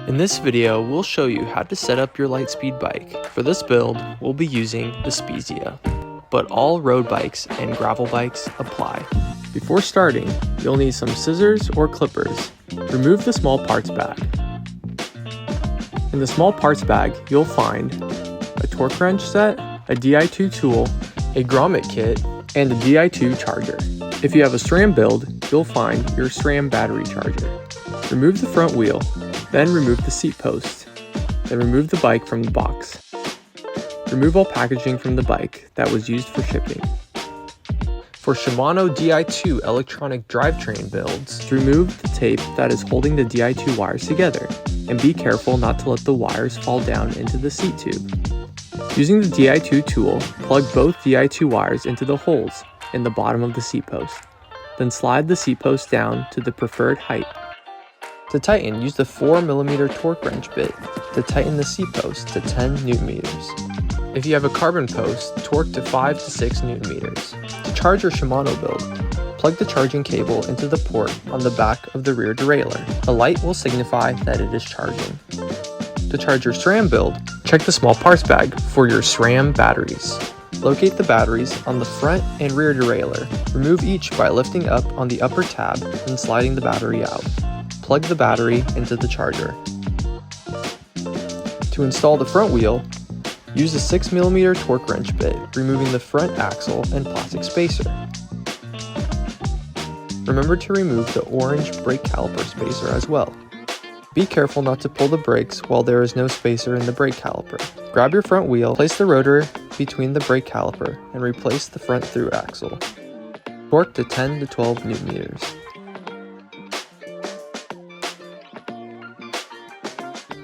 In this video, we'll show you how to set up your Litespeed bike. For this build, we'll be using the Spezia, but all road bikes and gravel bikes apply. Before starting, you'll need some scissors or clippers. Remove the small parts bag. In the small parts bag, you'll find a torque wrench set, a Di2 tool, a grommet kit, and a Di2 charger. If you have a Sram build, you'll find your Sram battery charger. Remove the front wheel, then remove the seat post. Then remove the bike from the box. Remove all packaging from the bike that was used for shipping. For Shimano Di2 electronic drivetrain builds, remove the tape that is holding the Di2 wires together, and be careful not to let the wires fall down into the seat tube. Using the Di2 tool, plug both Di2 wires into the holes in the bottom of the seat post. Then slide the seat post down to the preferred height. To tighten, use the 4mm torque wrench bit to tighten the seat post to 10 Nm. If you have a carbon post, torque to 5 to 6 Nm. To charge your Shimano build, plug the charging cable into the port on the back of the rear derailleur. A light will signify that it is charging. To charge your Sram build, check the small parts bag for your Sram batteries. Locate the batteries on the front and rear derailleur. Remove each by lifting up on the upper tab and sliding the battery out. Plug the battery into the charger. To install the front wheel, use a 6mm torque wrench bit, removing the front axle and plastic spacer. Remember to remove the orange brake caliper spacer as well. Be careful not to pull the brakes while there is no spacer in the brake caliper. Grab your front wheel, place the rotor between the brake caliper, and replace the front through axle. Torque to 10 to 12 Nm.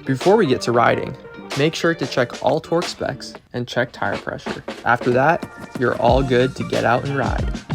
Before we get to riding, make sure to check all torque specs and check tire pressure. After that, you're all good to get out and ride.